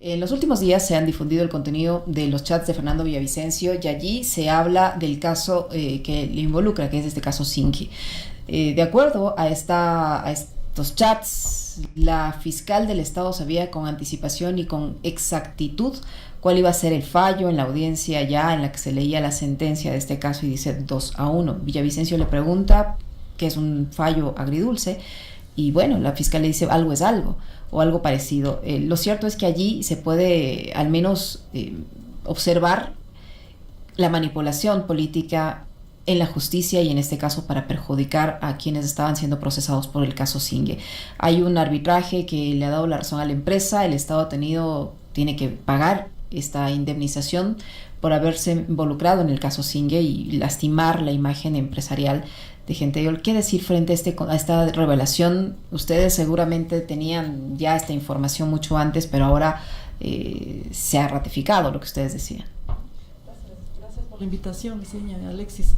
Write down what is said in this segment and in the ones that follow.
En los últimos días se han difundido el contenido de los chats de Fernando Villavicencio y allí se habla del caso que le involucra, que es este caso Zinchi. De acuerdo a estos chats, la fiscal del Estado sabía con anticipación y con exactitud cuál iba a ser el fallo en la audiencia ya en la que se leía la sentencia de este caso y dice 2-1. Villavicencio le pregunta que es un fallo agridulce y bueno, la fiscal le dice algo es algo o algo parecido. Lo cierto es que allí se puede al menos observar la manipulación política en la justicia y en este caso para perjudicar a quienes estaban siendo procesados por el caso Zingue. Hay un arbitraje que le ha dado la razón a la empresa, el Estado tiene que pagar esta indemnización por haberse involucrado en el caso Zingue y lastimar la imagen empresarial de Genteyol. ¿Qué decir frente a esta revelación? Ustedes seguramente tenían ya esta información mucho antes, pero ahora se ha ratificado lo que ustedes decían. Gracias por la invitación, señora Alexis.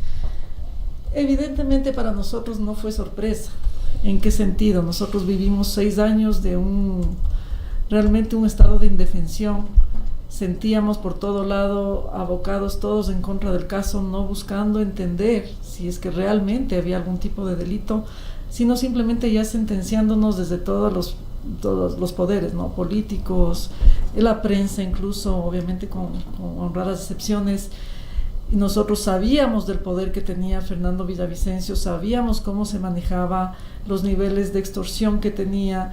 Evidentemente para nosotros no fue sorpresa. ¿En qué sentido? Nosotros vivimos 6 años de realmente un estado de indefensión. Sentíamos por todo lado abocados todos en contra del caso, no buscando entender si es que realmente había algún tipo de delito, sino simplemente ya sentenciándonos desde todos los poderes, ¿no? Políticos, la prensa incluso, obviamente con honradas excepciones. Y nosotros sabíamos del poder que tenía Fernando Villavicencio, sabíamos cómo se manejaba, los niveles de extorsión que tenía.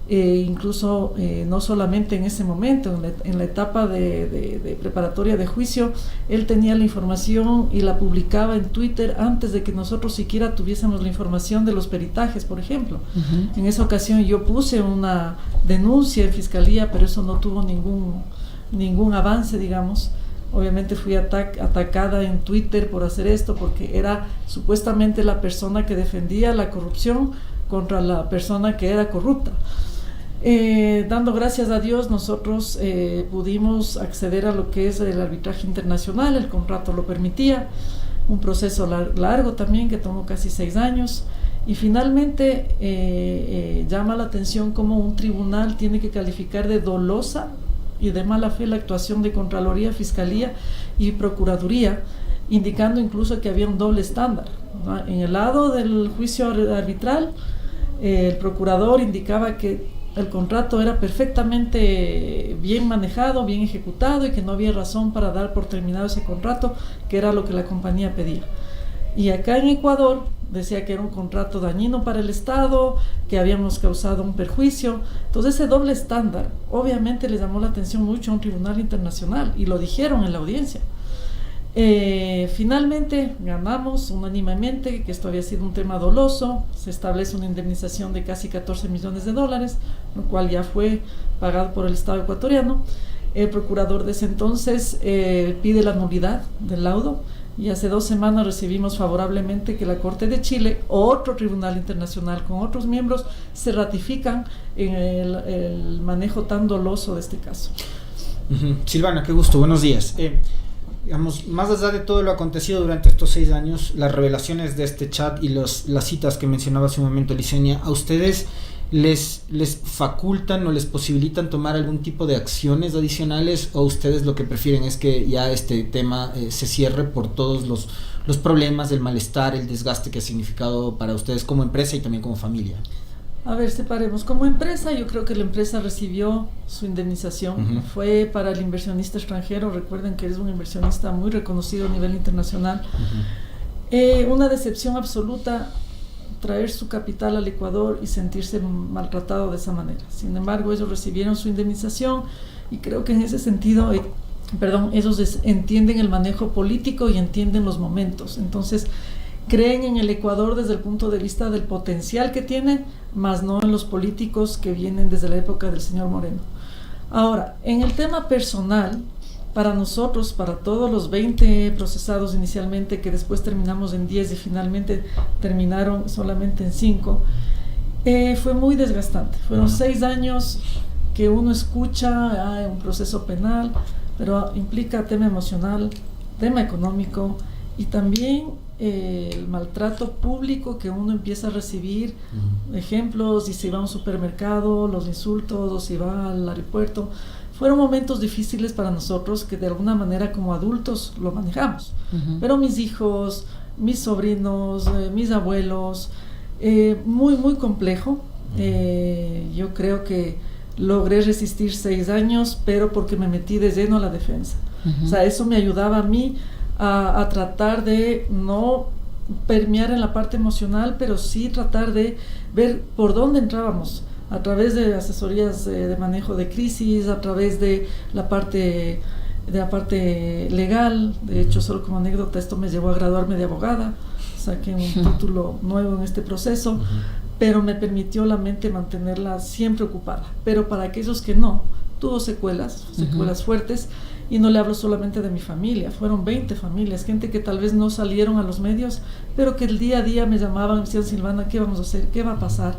Incluso no solamente en ese momento, en la etapa de preparatoria de juicio, él tenía la información y la publicaba en Twitter antes de que nosotros siquiera tuviésemos la información de los peritajes, por ejemplo. En esa ocasión yo puse una denuncia en fiscalía, pero eso no tuvo ningún avance, digamos. Obviamente fui atacada en Twitter por hacer esto, porque era supuestamente la persona que defendía la corrupción contra la persona que era corrupta. Dando gracias a Dios, nosotros pudimos acceder a lo que es el arbitraje internacional, el contrato lo permitía, un proceso largo también que tomó casi 6 años y finalmente llama la atención cómo un tribunal tiene que calificar de dolosa y de mala fe la actuación de Contraloría, Fiscalía y Procuraduría, indicando incluso que había un doble estándar, ¿no? En el lado del juicio arbitral, el procurador indicaba que el contrato era perfectamente bien manejado, bien ejecutado y que no había razón para dar por terminado ese contrato, que era lo que la compañía pedía. Y acá en Ecuador decía que era un contrato dañino para el Estado, que habíamos causado un perjuicio. Entonces ese doble estándar obviamente les llamó la atención mucho a un tribunal internacional y lo dijeron en la audiencia. Finalmente ganamos unánimemente que esto había sido un tema doloso, se establece una indemnización de casi $14 millones, lo cual ya fue pagado por el Estado ecuatoriano. El procurador de ese entonces pide la nulidad del laudo y hace 2 semanas recibimos favorablemente que la Corte de Chile, otro tribunal internacional con otros miembros, se ratifican en el manejo tan doloso de este caso. Silvana, qué gusto, buenos días. Digamos, más allá de todo lo acontecido durante estos 6 años, las revelaciones de este chat y las citas que mencionaba hace un momento Licenia, ¿a ustedes les facultan o les posibilitan tomar algún tipo de acciones adicionales o ustedes lo que prefieren es que ya este tema se cierre por todos los problemas, el malestar, el desgaste que ha significado para ustedes como empresa y también como familia? A ver, separemos. Como empresa, yo creo que la empresa recibió su indemnización. Fue para el inversionista extranjero. Recuerden que es un inversionista muy reconocido a nivel internacional. Una decepción absoluta traer su capital al Ecuador y sentirse maltratado de esa manera. Sin embargo, ellos recibieron su indemnización y creo que en ese sentido, ellos entienden el manejo político y entienden los momentos. Entonces, creen en el Ecuador desde el punto de vista del potencial que tiene, más no en los políticos que vienen desde la época del señor Moreno. Ahora, en el tema personal, para nosotros, para todos los 20 procesados inicialmente, que después terminamos en 10 y finalmente terminaron solamente en 5, fue muy desgastante. Fueron 6 años que uno escucha un proceso penal, pero implica tema emocional, tema económico y también el maltrato público que uno empieza a recibir. Ejemplos, y si va a un supermercado, los insultos, o si va al aeropuerto. fueron momentos difíciles para nosotros que de alguna manera como adultos lo manejamos. Pero mis hijos, mis sobrinos, mis abuelos, muy complejo. Yo creo que logré resistir 6 años, pero porque me metí de lleno a la defensa. O sea, eso me ayudaba a mí a tratar de no permear en la parte emocional, pero sí tratar de ver por dónde entrábamos, a través de asesorías de manejo de crisis, a través de la parte legal. De hecho, solo como anécdota, esto me llevó a graduarme de abogada, saqué un título nuevo en este proceso, pero me permitió la mente mantenerla siempre ocupada. Pero para aquellos que no, tuvo secuelas fuertes. Y no le hablo solamente de mi familia, fueron 20 familias, gente que tal vez no salieron a los medios, pero que el día a día me llamaban, me decían: Silvana, ¿qué vamos a hacer? ¿Qué va a pasar?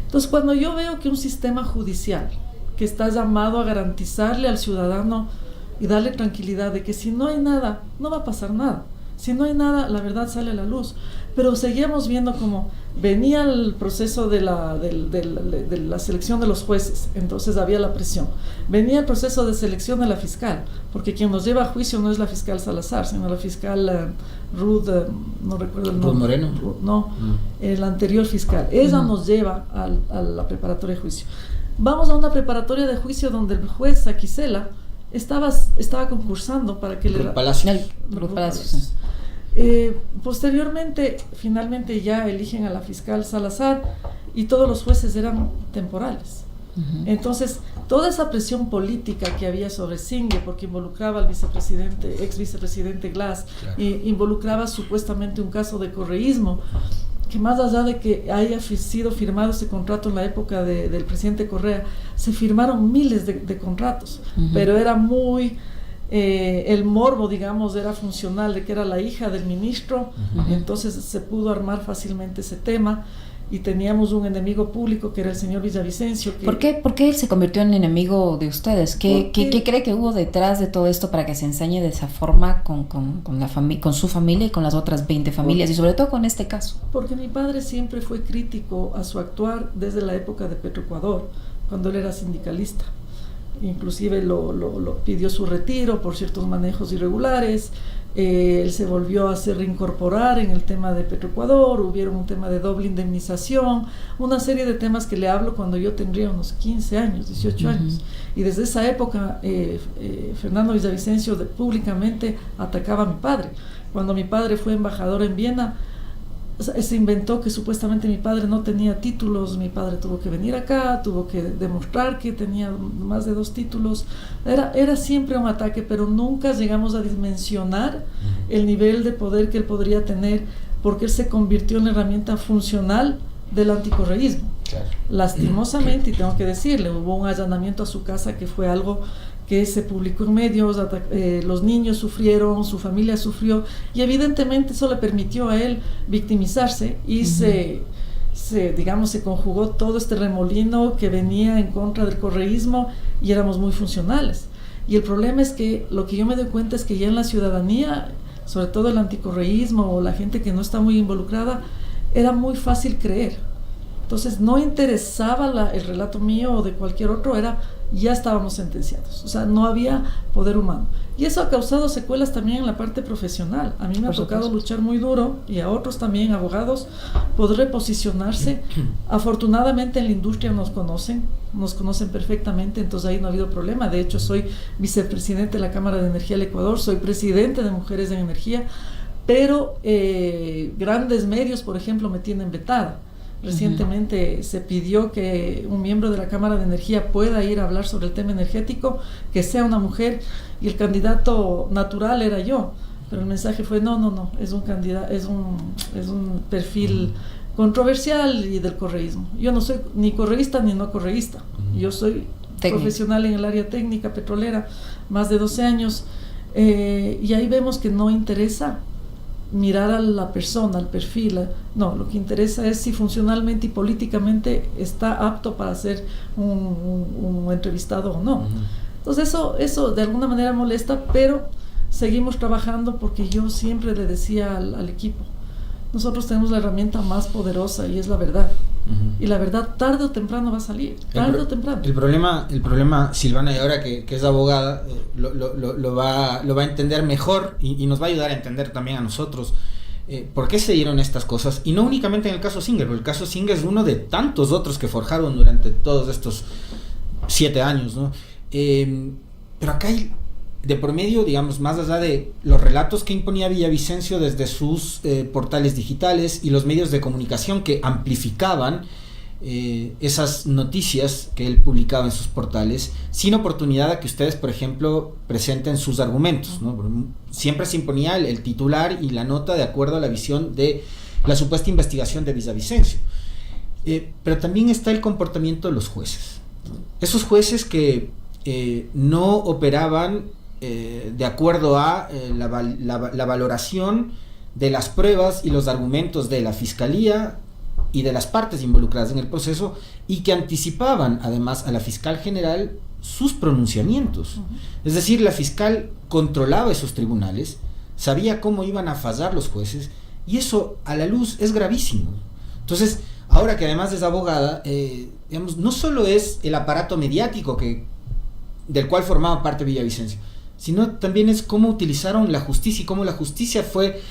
Entonces, cuando yo veo que un sistema judicial que está llamado a garantizarle al ciudadano y darle tranquilidad de que si no hay nada, no va a pasar nada. Si no hay nada, la verdad sale a la luz. Pero seguíamos viendo como venía el proceso de la selección de los jueces, entonces había la presión. Venía el proceso de selección de la fiscal, porque quien nos lleva a juicio no es la fiscal Salazar, sino la fiscal Ruth, no recuerdo el nombre. Ruth Moreno. No, el anterior fiscal. Ella nos lleva a la preparatoria de juicio. Vamos a una preparatoria de juicio donde el juez Aquisela estaba concursando para que Ruth Palacios. Ruth Palacios. Posteriormente, finalmente ya eligen a la fiscal Salazar y todos los jueces eran temporales. Entonces, toda esa presión política que había sobre Singue, porque involucraba al ex vicepresidente Glass, claro, involucraba supuestamente un caso de correísmo, que más allá de que haya sido firmado ese contrato en la época del presidente Correa, se firmaron miles de contratos, pero era muy... el morbo, digamos, era funcional de que era la hija del ministro, entonces se pudo armar fácilmente ese tema y teníamos un enemigo público que era el señor Villavicencio. ¿Por qué él se convirtió en enemigo de ustedes? ¿Qué cree que hubo detrás de todo esto para que se ensañe de esa forma con su familia y con las otras 20 familias y sobre todo con este caso? Porque mi padre siempre fue crítico a su actuar desde la época de Petroecuador, cuando él era sindicalista. Inclusive lo pidió su retiro por ciertos manejos irregulares. Él se volvió a hacer reincorporar en el tema de Petroecuador, hubieron un tema de doble indemnización, una serie de temas que le hablo cuando yo tendría unos 15 años, 18 años. Y desde esa época Fernando Villavicencio públicamente atacaba a mi padre. Cuando mi padre fue embajador en Viena, se inventó que supuestamente mi padre no tenía títulos. Mi padre tuvo que venir acá, tuvo que demostrar que tenía más de 2 títulos. Era siempre un ataque, pero nunca llegamos a dimensionar el nivel de poder que él podría tener, porque él se convirtió en la herramienta funcional del anticorreísmo. Claro. Lastimosamente, y tengo que decirle, hubo un allanamiento a su casa que fue algo que se publicó en medios, los niños sufrieron, su familia sufrió, y evidentemente eso le permitió a él victimizarse y se conjugó todo este remolino que venía en contra del correísmo y éramos muy funcionales. Y el problema es que lo que yo me doy cuenta es que ya en la ciudadanía, sobre todo el anticorreísmo o la gente que no está muy involucrada, era muy fácil creer. Entonces no interesaba el relato mío o de cualquier otro, ya estábamos sentenciados, o sea, no había poder humano. Y eso ha causado secuelas también en la parte profesional. A mí me ha tocado luchar muy duro, y a otros también, abogados, poder reposicionarse. Afortunadamente en la industria nos conocen perfectamente, entonces ahí no ha habido problema. De hecho, soy vicepresidente de la Cámara de Energía del Ecuador, soy presidente de Mujeres en Energía, pero grandes medios, por ejemplo, me tienen vetada. Recientemente se pidió que un miembro de la Cámara de Energía pueda ir a hablar sobre el tema energético, que sea una mujer, y el candidato natural era yo, pero el mensaje fue no, es un candidato, es un perfil controversial y del correísmo. Yo no soy ni correísta ni no correísta, yo soy profesional en el área técnica petrolera, más de 12 años, y ahí vemos que no interesa mirar a la persona, al perfil. No, lo que interesa es si funcionalmente y políticamente está apto para ser un entrevistado o no. Entonces eso de alguna manera molesta, pero seguimos trabajando, porque yo siempre le decía al equipo, nosotros tenemos la herramienta más poderosa y es la verdad. Y la verdad, tarde o temprano va a salir, tarde o temprano. El problema, Silvana, y ahora que es abogada, lo va a entender mejor y nos va a ayudar a entender también a nosotros por qué se dieron estas cosas, y no únicamente en el caso Singer, porque el caso Singer es uno de tantos otros que forjaron durante todos estos 7 años, ¿no? Pero acá hay de por medio, digamos, más allá de los relatos que imponía Villavicencio desde sus portales digitales y los medios de comunicación que amplificaban esas noticias que él publicaba en sus portales, sin oportunidad a que ustedes, por ejemplo, presenten sus argumentos, ¿no? Siempre se imponía el titular y la nota de acuerdo a la visión de la supuesta investigación de Villavicencio. Pero también está el comportamiento de los jueces. Esos jueces que no operaban de acuerdo a la valoración de las pruebas y los argumentos de la Fiscalía y de las partes involucradas en el proceso, y que anticipaban además a la fiscal general sus pronunciamientos. Es decir, la fiscal controlaba esos tribunales, sabía cómo iban a fallar los jueces, y eso a la luz es gravísimo. Entonces, ahora que además es abogada, digamos, no solo es el aparato mediático del cual formaba parte Villavicencio, sino también es cómo utilizaron la justicia y cómo la justicia fue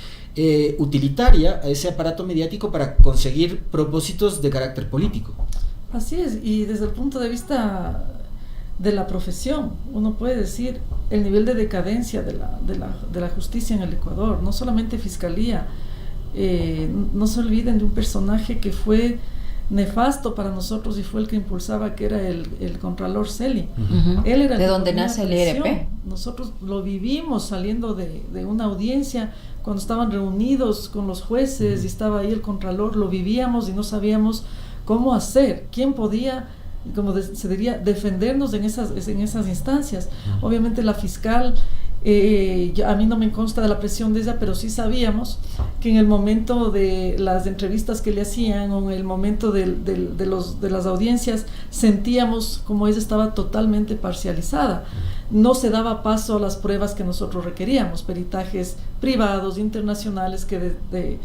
utilitaria a ese aparato mediático para conseguir propósitos de carácter político. Así es, y desde el punto de vista de la profesión, uno puede decir el nivel de decadencia de la justicia en el Ecuador, no solamente Fiscalía. No se olviden de un personaje que fue nefasto para nosotros y fue el que impulsaba, que era el Contralor Celi. Él era de donde nace el ERP. Nosotros lo vivimos saliendo de una audiencia, cuando estaban reunidos con los jueces y estaba ahí el Contralor, lo vivíamos y no sabíamos cómo hacer, quién podía, como se diría, defendernos en esas instancias. Obviamente la fiscal, a mí no me consta de la presión de ella, pero sí sabíamos que en el momento de las entrevistas que le hacían o en el momento de las audiencias, sentíamos como ella estaba totalmente parcializada. No se daba paso a las pruebas que nosotros requeríamos, peritajes privados, internacionales, que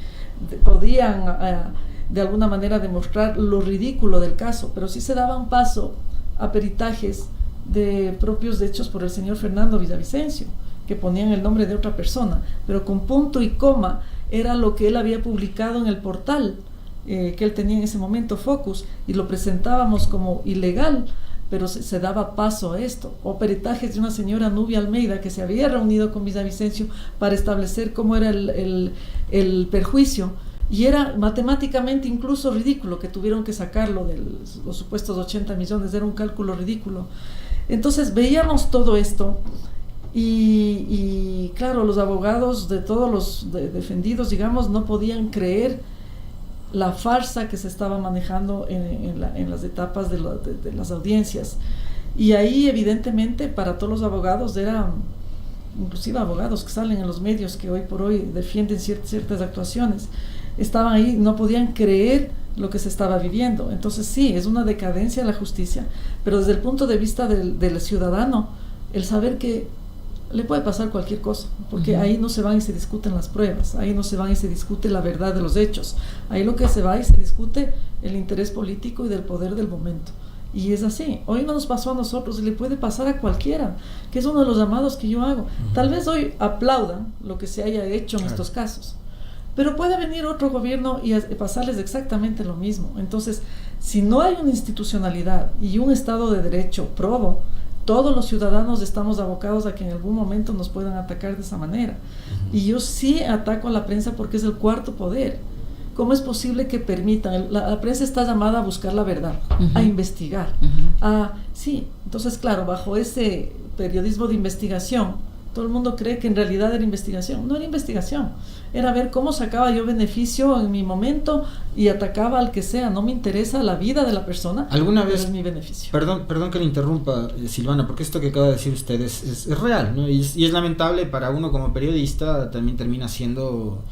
podían de alguna manera demostrar lo ridículo del caso, pero sí se daba un paso a peritajes propios hechos por el señor Fernando Villavicencio, que ponían el nombre de otra persona, pero con punto y coma era lo que él había publicado en el portal que él tenía en ese momento, Focus, y lo presentábamos como ilegal, pero se daba paso a esto. O peritajes de una señora Nubia Almeida, que se había reunido con Villavicencio para establecer cómo era el perjuicio, y era matemáticamente incluso ridículo, que tuvieron que sacarlo de los supuestos 80 millones, era un cálculo ridículo. Entonces veíamos todo esto, y claro, los abogados de todos los defendidos, digamos, no podían creer la farsa que se estaba manejando en las etapas de las audiencias. Y ahí evidentemente para todos los abogados inclusive abogados que salen en los medios, que hoy por hoy defienden ciertas actuaciones, estaban ahí, no podían creer lo que se estaba viviendo. Entonces sí, es una decadencia de la justicia, pero desde el punto de vista del ciudadano, el saber que le puede pasar cualquier cosa, porque ahí no se van y se discuten las pruebas, ahí no se van y se discute la verdad de los hechos, ahí lo que se va y se discute el interés político y del poder del momento. Y es así, hoy no nos pasó a nosotros y le puede pasar a cualquiera, que es uno de los llamados que yo hago. Tal vez hoy aplaudan lo que se haya hecho en estos casos, pero puede venir otro gobierno y pasarles exactamente lo mismo. Entonces, si no hay una institucionalidad y un Estado de Derecho probo, todos los ciudadanos estamos abocados a que en algún momento nos puedan atacar de esa manera. Y yo sí ataco a la prensa porque es el cuarto poder. ¿Cómo es posible que permitan? La prensa está llamada a buscar la verdad, a investigar. Sí, entonces claro, bajo ese periodismo de investigación, todo el mundo cree que en realidad era investigación. No era investigación, era ver cómo sacaba yo beneficio en mi momento y atacaba al que sea. No me interesa la vida de la persona, ¿alguna vez, es mi beneficio? Perdón que le interrumpa, Silvana, porque esto que acaba de decir usted es real, ¿no? Y es lamentable para uno como periodista, también termina siendo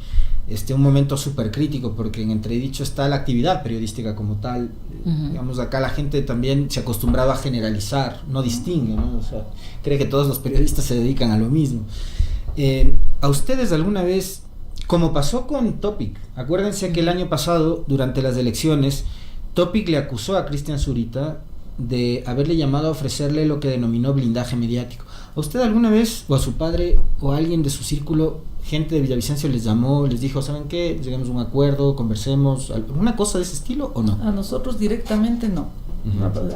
un momento súper crítico, porque en entredicho está la actividad periodística como tal. Digamos, acá la gente también se ha acostumbrado a generalizar, no distingue, ¿no? O sea, cree que todos los periodistas se dedican a lo mismo. ¿A ustedes alguna vez, como pasó con Topic, acuérdense que el año pasado, durante las elecciones, Topic le acusó a Cristian Zurita de haberle llamado a ofrecerle lo que denominó blindaje mediático. ¿A usted alguna vez, o a su padre, o a alguien de su círculo, gente de Villavicencio, les llamó, les dijo, ¿saben qué? Lleguemos a un acuerdo, conversemos, alguna cosa de ese estilo o no? A nosotros directamente no.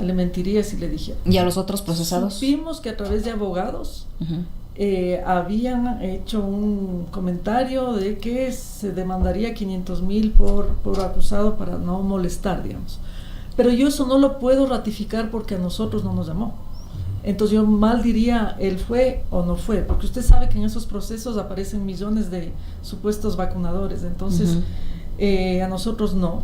Le mentiría si le dijera. ¿Y a los otros procesados? Supimos que a través de abogados habían hecho un comentario de que se demandaría 500,000 por acusado para no molestar, digamos. Pero yo eso no lo puedo ratificar porque a nosotros no nos llamó. Entonces yo mal diría, él fue o no fue, porque usted sabe que en esos procesos aparecen millones de supuestos vacunadores. Entonces a nosotros no,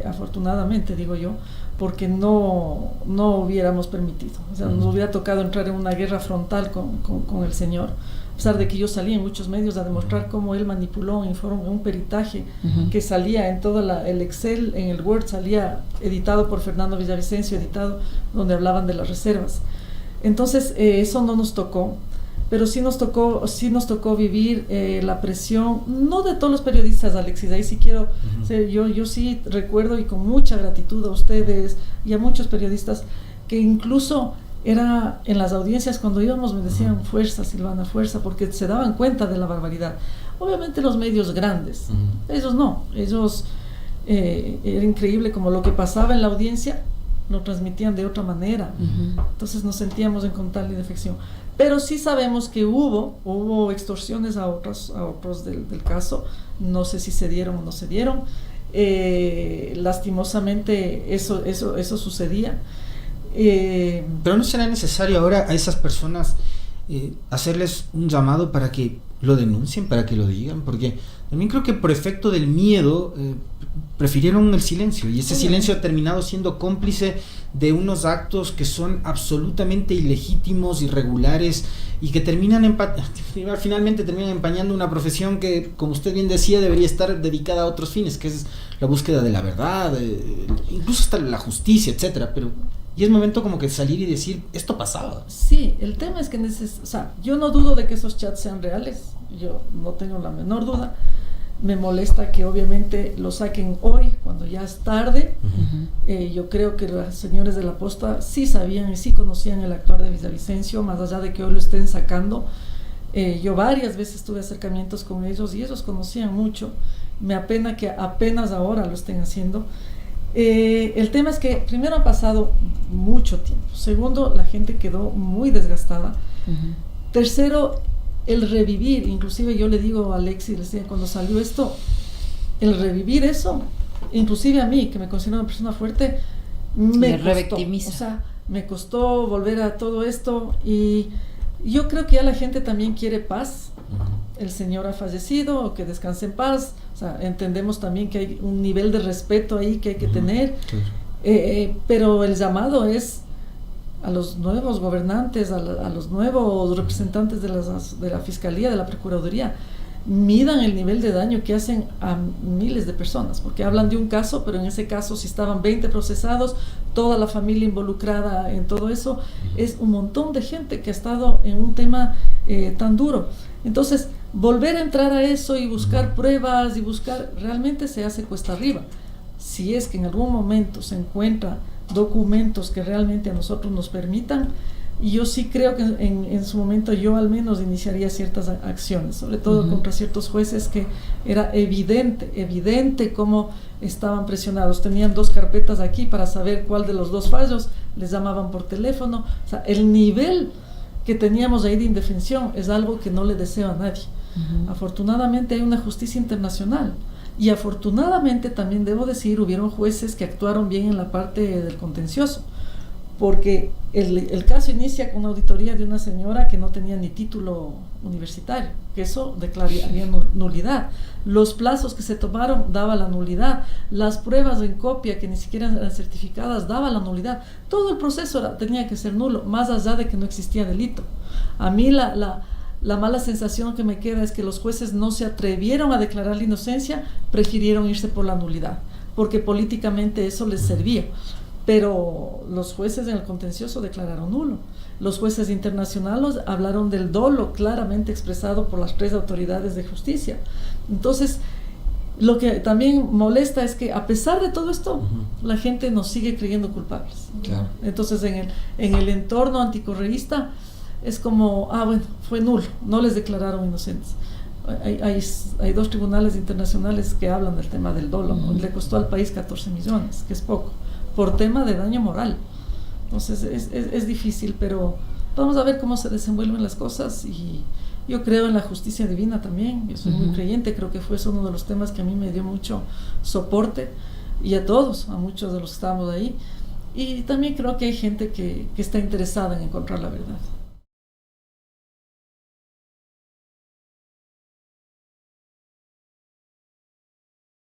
afortunadamente digo yo, porque no hubiéramos permitido. O sea, nos hubiera tocado entrar en una guerra frontal con el señor, a pesar de que yo salí en muchos medios a demostrar cómo él manipuló un peritaje que salía en todo el Excel, en el Word, salía editado por Fernando Villavicencio, donde hablaban de las reservas. Entonces eso no nos tocó, pero sí nos tocó vivir la presión, no de todos los periodistas, Alexis, ahí sí quiero, yo sí recuerdo, y con mucha gratitud a ustedes y a muchos periodistas, que incluso era en las audiencias cuando íbamos me decían, fuerza Silvana, fuerza, porque se daban cuenta de la barbaridad. Obviamente los medios grandes, ellos no, era increíble como lo que pasaba en la audiencia lo transmitían de otra manera. Entonces nos sentíamos en total indefección. Pero sí sabemos que hubo extorsiones a otros del caso. No sé si se dieron o no se dieron. Lastimosamente eso sucedía. Pero ¿no será necesario ahora a esas personas hacerles un llamado para que lo denuncien, para que lo digan? Porque también creo que por efecto del miedo prefirieron el silencio, y ese silencio ha terminado siendo cómplice de unos actos que son absolutamente ilegítimos, irregulares, y que finalmente terminan empañando una profesión que, como usted bien decía, debería estar dedicada a otros fines, que es la búsqueda de la verdad, incluso hasta la justicia, etcétera. Pero y es momento como que salir y decir, esto pasaba. Sí, el tema es que yo no dudo de que esos chats sean reales, yo no tengo la menor duda. Me molesta que obviamente lo saquen hoy, cuando ya es tarde. Yo creo que los señores de la Posta sí sabían y sí conocían el actuar de Villavicencio, más allá de que hoy lo estén sacando. Yo varias veces tuve acercamientos con ellos y ellos conocían mucho. Me apena que apenas ahora lo estén haciendo. El tema es que primero ha pasado mucho tiempo, segundo, la gente quedó muy desgastada, tercero, el revivir, inclusive yo le digo a Alexis, le decía, cuando salió esto, el revivir eso, inclusive a mí, que me considero una persona fuerte, me costó, o sea, me costó volver a todo esto, y yo creo que ya la gente también quiere paz. El señor ha fallecido, que descanse en paz. O sea, entendemos también que hay un nivel de respeto ahí que hay que tener, pero el llamado es a los nuevos gobernantes, a los nuevos representantes de la Fiscalía, de la Procuraduría, midan el nivel de daño que hacen a miles de personas, porque hablan de un caso, pero en ese caso si estaban 20 procesados, toda la familia involucrada en todo eso, es un montón de gente que ha estado en un tema tan duro. Entonces, volver a entrar a eso y buscar pruebas y realmente se hace cuesta arriba. Si es que en algún momento se encuentran documentos que realmente a nosotros nos permitan, y yo sí creo que en su momento yo al menos iniciaría ciertas acciones, sobre todo contra ciertos jueces que era evidente cómo estaban presionados. Tenían 2 carpetas aquí para saber cuál de los 2 fallos, les llamaban por teléfono. O sea, el nivel que teníamos ahí de indefensión es algo que no le deseo a nadie. Afortunadamente hay una justicia internacional, y afortunadamente también debo decir, hubieron jueces que actuaron bien en la parte del contencioso, porque el caso inicia con una auditoría de una señora que no tenía ni título universitario, que eso declararía nulidad. Los plazos que se tomaron daba la nulidad, las pruebas en copia que ni siquiera eran certificadas daba la nulidad. Todo el proceso tenía que ser nulo, más allá de que no existía delito. A mí la mala sensación que me queda es que los jueces no se atrevieron a declarar la inocencia, prefirieron irse por la nulidad, porque políticamente eso les servía. Pero los jueces en el contencioso declararon nulo. Los jueces internacionales hablaron del dolo claramente expresado por las 3 autoridades de justicia. Entonces, Lo que también molesta es que a pesar de todo esto, la gente nos sigue creyendo culpables. Claro. Entonces en el entorno anticorreísta es como, bueno, fue nulo, no les declararon inocentes. Hay 2 tribunales internacionales que hablan del tema del dolo, ¿no? Le costó al país 14 millones, que es poco, por tema de daño moral. Entonces es difícil, pero vamos a ver cómo se desenvuelven las cosas, y yo creo en la justicia divina también. Yo soy muy creyente, creo que fue eso uno de los temas que a mí me dio mucho soporte, y a todos, a muchos de los que estábamos ahí. Y también creo que hay gente que está interesada en encontrar la verdad.